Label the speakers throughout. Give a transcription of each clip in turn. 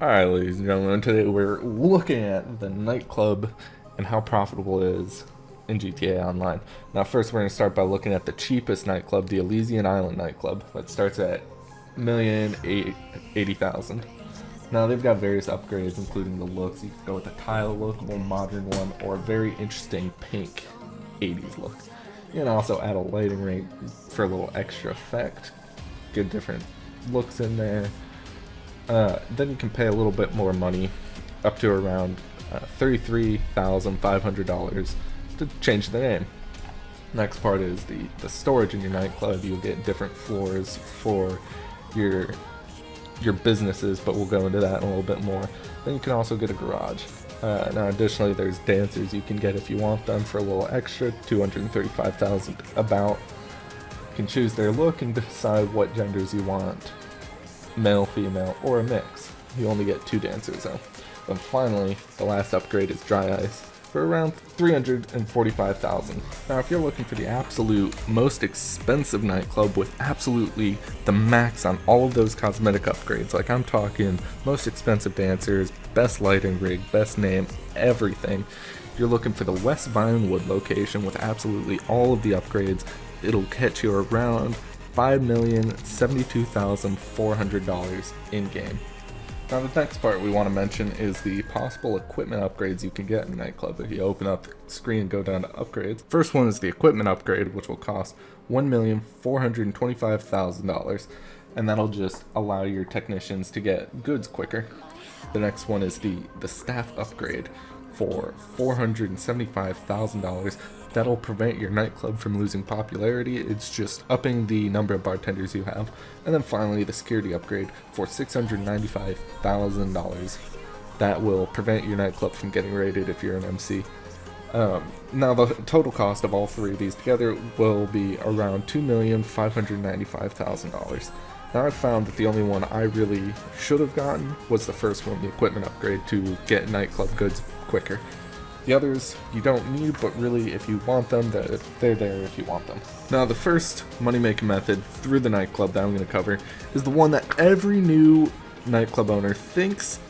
Speaker 1: Alright, ladies and gentlemen, today we're looking at the nightclub and how profitable it is in GTA Online. Now first we're going to start by looking at the cheapest nightclub, the Elysian Island nightclub, that starts at $1,080,000. Now they've got various upgrades including the looks. You can go with a tile look, a more modern one, or a very interesting pink 80s look. You can also add a lighting ring for a little extra effect, get different looks in there. Then you can pay a little bit more money, up to around $33,500 to change the name. Next part is the storage in your nightclub. You'll get different floors for your businesses, but we'll go into that in a little bit more. Then you can also get a garage. Now additionally there's dancers you can get if you want them for a little extra, $235,000 about. You can choose their look and decide what genders you want. Male, female, or a mix. You only get 2 dancers though. Then finally, the last upgrade is dry ice for around $345,000. Now if you're looking for the absolute most expensive nightclub with absolutely the max on all of those cosmetic upgrades, like I'm talking most expensive dancers, best lighting rig, best name, everything, you're looking for the West Vinewood location with absolutely all of the upgrades. It'll catch you around $5,072,400 in-game. Now the next part we want to mention is the possible equipment upgrades you can get in Nightclub if you open up the screen and go down to upgrades. First one is the equipment upgrade, which will cost $1,425,000, and that'll just allow your technicians to get goods quicker. The next one is the staff upgrade for $475,000. That'll prevent your nightclub from losing popularity. It's just upping the number of bartenders you have. And then finally the security upgrade for $695,000. That will prevent your nightclub from getting raided if you're an MC. Now the total cost of all 3 of these together will be around $2,595,000. Now I found that the only one I really should have gotten was the first one, the equipment upgrade, to get nightclub goods quicker. The others you don't need, but really if you want them, they're there if you want them. Now the first money-making method through the nightclub that I'm going to cover is the one that every new nightclub owner thinks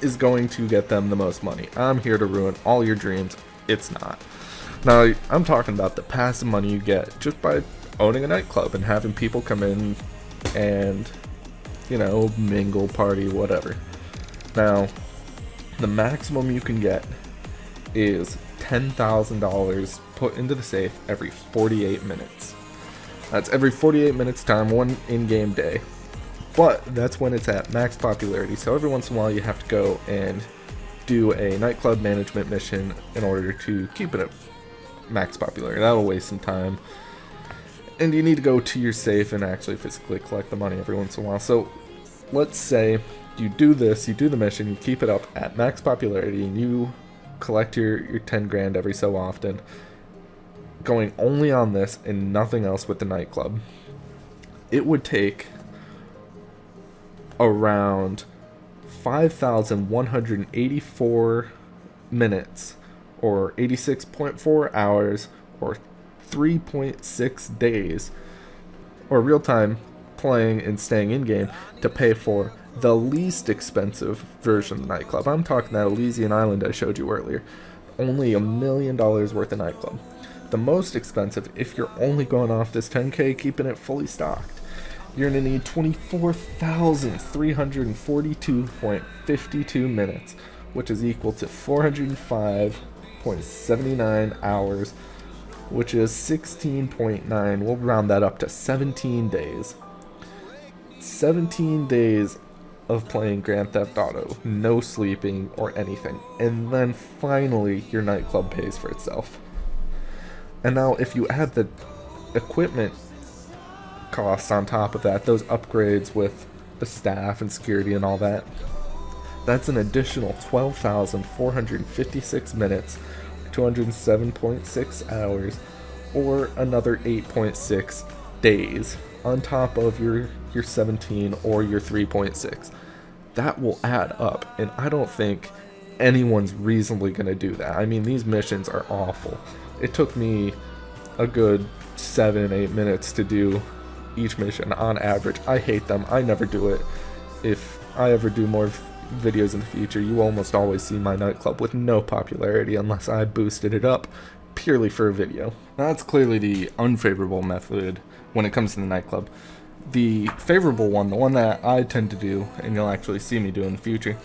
Speaker 1: is going to get them the most money. I'm here to ruin all your dreams. It's not. Now I'm talking about the passive money you get just by owning a nightclub and having people come in and, you know, mingle, party, whatever. Now the maximum you can get is $10,000 put into the safe every 48 minutes. That's every 48 minutes time, one in-game day. But that's when it's at max popularity, so every once in a while you have to go and do a nightclub management mission in order to keep it at max popularity. That'll waste some time. And you need to go to your safe and actually physically collect the money every once in a while. So let's say you do this, you do the mission, you keep it up at max popularity, and you collect your 10 grand every so often, going only on this and nothing else with the nightclub. It would take around 5,184 minutes or 86.4 hours or 3.6 days or real time playing and staying in game to pay for the least expensive version of the nightclub. I'm talking that Elysian Island I showed you earlier. Only $1 million worth of nightclub. The most expensive, if you're only going off this 10K, keeping it fully stocked, you're going to need 24,342.52 minutes, which is equal to 405.79 hours, which is 16.9. We'll round that up to 17 days. 17 days of playing Grand Theft Auto, no sleeping or anything, and then finally your nightclub pays for itself. And now if you add the equipment costs on top of that, those upgrades with the staff and security and all that, that's an additional 12,456 minutes, 207.6 hours, or another 8.6 days on top of your 17 or your 3.6. That will add up, and I don't think anyone's reasonably going to do that. I mean, these missions are awful. It took me a good 7-8 minutes to do each mission on average. I hate them. I never do it. If I ever do more videos in the future, you almost always see my nightclub with no popularity unless I boosted it up purely for a video. Now that's clearly the unfavorable method when it comes to the nightclub. The favorable one, the one that I tend to do, and you'll actually see me do in the future,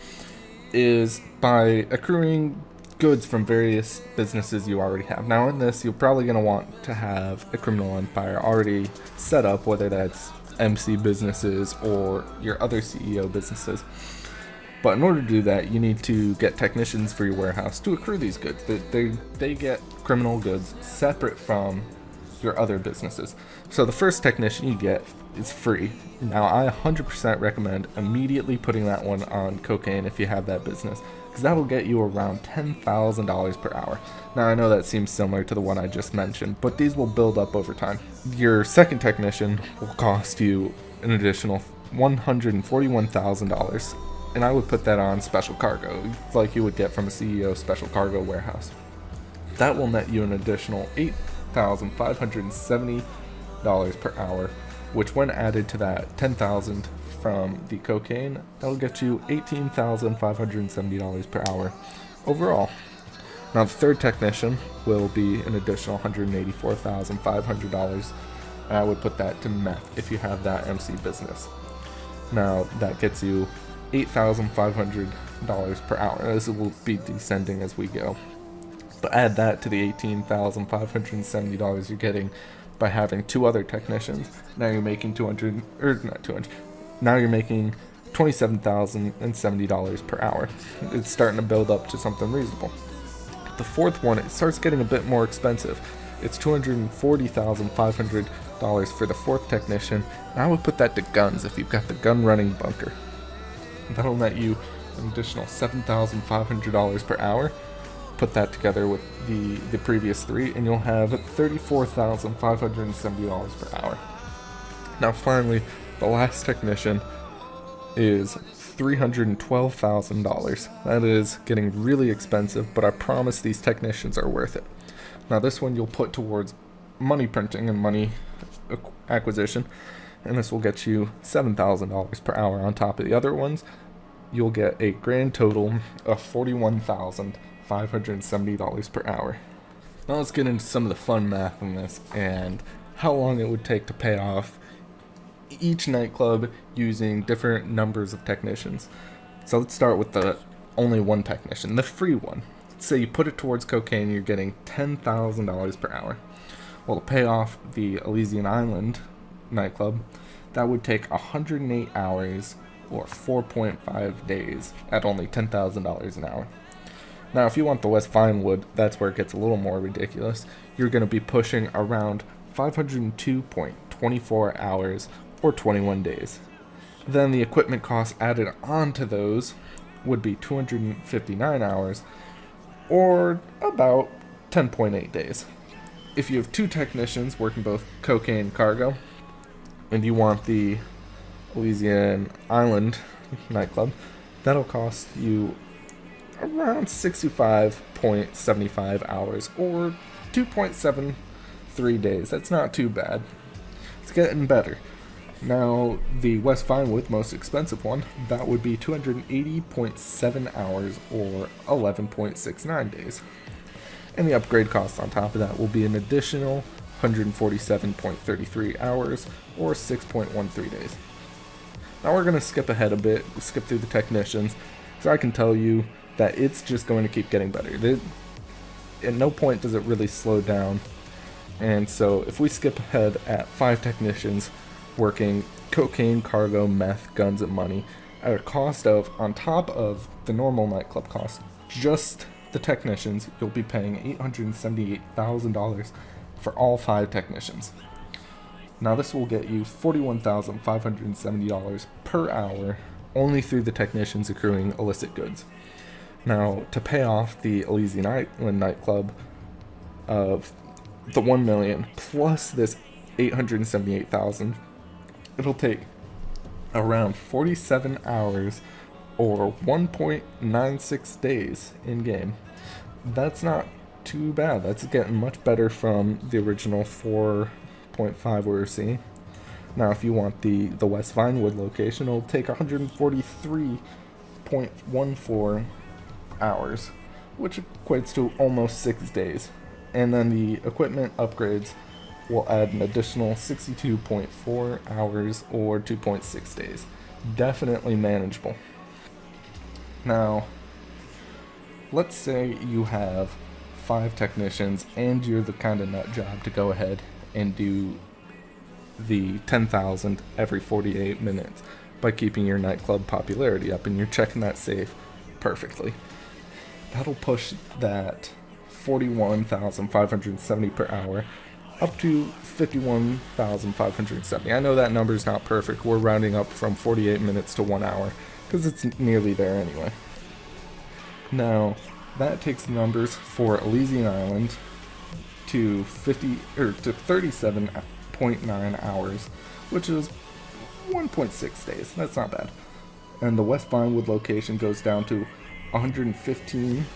Speaker 1: is by accruing goods from various businesses you already have. Now in this, you're probably going to want to have a criminal empire already set up, whether that's MC businesses or your other CEO businesses. But in order to do that, you need to get technicians for your warehouse to accrue these goods. They get criminal goods separate from your other businesses. So the first technician you get is free. Now I 100% recommend immediately putting that one on cocaine if you have that business, because that'll get you around $10,000 per hour. Now I know that seems similar to the one I just mentioned, but these will build up over time. Your second technician will cost you an additional $141,000, and I would put that on special cargo, like you would get from a CEO special cargo warehouse. That will net you an additional $8,570 per hour, which when added to that $10,000 from the cocaine, that'll get you $18,570 per hour overall. Now the third technician will be an additional $184,500, and I would put that to meth if you have that MC business. Now that gets you $8,500 per hour. This will be descending as we go. But add that to the $18,570 you're getting by having two other technicians. Now you're making now you're making $27,070 per hour. It's starting to build up to something reasonable. The fourth one, it starts getting a bit more expensive. It's $240,500 for the fourth technician. And I would put that to guns if you've got the gun running bunker. That'll net you an additional $7,500 per hour. Put that together with the previous three, and you'll have $34,570 per hour. Now finally, the last technician is $312,000. That is getting really expensive, but I promise these technicians are worth it. Now this one you'll put towards money printing and money acquisition, and this will get you $7,000 per hour on top of the other ones. You'll get a grand total of $41,570 per hour. Now let's get into some of the fun math on this and how long it would take to pay off each nightclub using different numbers of technicians. So let's start with the only one technician, the free one. Say you put it towards cocaine, you're getting $10,000 per hour. Well, to pay off the Elysian Island nightclub, that would take 108 hours or 4.5 days at only $10,000 an hour. Now, if you want the West Vinewood, that's where it gets a little more ridiculous. You're going to be pushing around 502.24 hours or 21 days. Then the equipment costs added onto those would be 259 hours or about 10.8 days. If you have two technicians working both cocaine and cargo, and you want the Elysian Island nightclub, that'll cost you around 65.75 hours or 2.73 days. That's not too bad. It's getting better. Now, the West Vinewood, most expensive one, that would be 280.7 hours or 11.69 days. And the upgrade cost on top of that will be an additional 147.33 hours or 6.13 days. Now we're going to skip ahead a bit, skip through the technicians, so I can tell you that it's just going to keep getting better. At no point does it really slow down. And so if we skip ahead at 5 technicians working cocaine, cargo, meth, guns, and money at a cost of, on top of the normal nightclub cost, just the technicians, you'll be paying $878,000 for all 5 technicians. Now this will get you $41,570 per hour only through the technicians accruing illicit goods. Now, to pay off the Elysian Island nightclub of the $1 million plus this $878,000, it'll take around 47 hours or 1.96 days in game. That's not too bad. That's getting much better from the original 4.5 we were seeing. Now, if you want the West Vinewood location, it'll take 143 52.14 hours, which equates to almost 6 days. And then the equipment upgrades will add an additional 62.4 hours or 2.6 days. Definitely manageable. Now, let's say you have 5 technicians and you're the kind of nut job to go ahead and do the 10,000 every 48 minutes by keeping your nightclub popularity up, and you're checking that safe perfectly. That'll push that 41,570 per hour up to 51,570. I know that number's not perfect. We're rounding up from 48 minutes to 1 hour because it's nearly there anyway. Now, that takes the numbers for Elysian Island to 37.9 hours, which is 1.6 days. That's not bad. And the West Vinewood location goes down to 115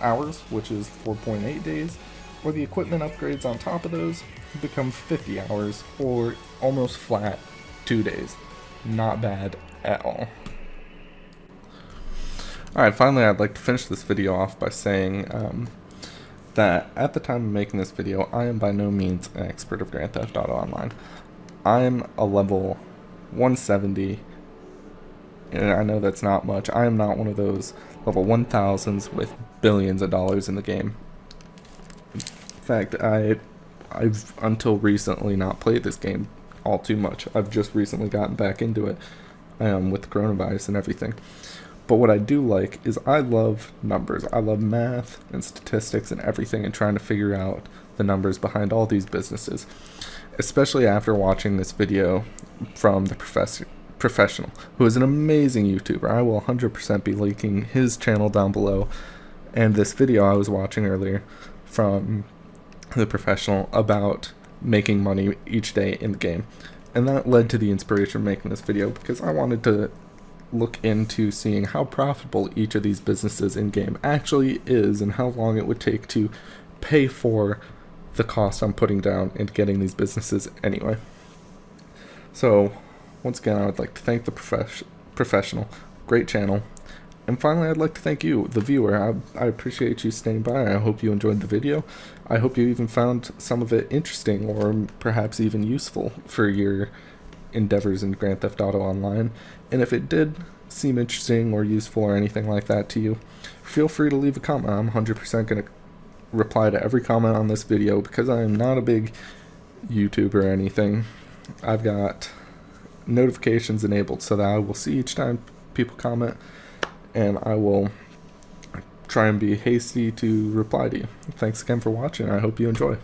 Speaker 1: hours, which is 4.8 days, or the equipment upgrades on top of those become 50 hours, or almost flat 2 days. Not bad at all. Alright, finally I'd like to finish this video off by saying that at the time of making this video, I am by no means an expert of Grand Theft Auto Online. I'm a level 170, and I know that's not much. I am not one of those level 1000s with billions of dollars in the game. In fact, I've until recently not played this game all too much. I've just recently gotten back into it with coronavirus and everything. But what I do like is I love numbers. I love math and statistics and everything, and trying to figure out the numbers behind all these businesses. Especially after watching this video from the Professional, who is an amazing YouTuber. I will 100% be linking his channel down below. And this video I was watching earlier from the Professional about making money each day in the game. And that led to the inspiration of making this video, because I wanted to look into seeing how profitable each of these businesses in-game actually is, and how long it would take to pay for the cost I'm putting down into getting these businesses anyway. So, once again, I would like to thank the Professional. Great channel. And finally, I'd like to thank you, the viewer. I appreciate you staying by. I hope you enjoyed the video. I hope you even found some of it interesting, or perhaps even useful for your endeavors in Grand Theft Auto Online. And if it did seem interesting or useful or anything like that to you, feel free to leave a comment. I'm 100% going to reply to every comment on this video, because I am not a big YouTuber or anything. I've got notifications enabled so that I will see each time people comment, and I will try and be hasty to reply to you. Thanks again for watching. I hope you enjoy.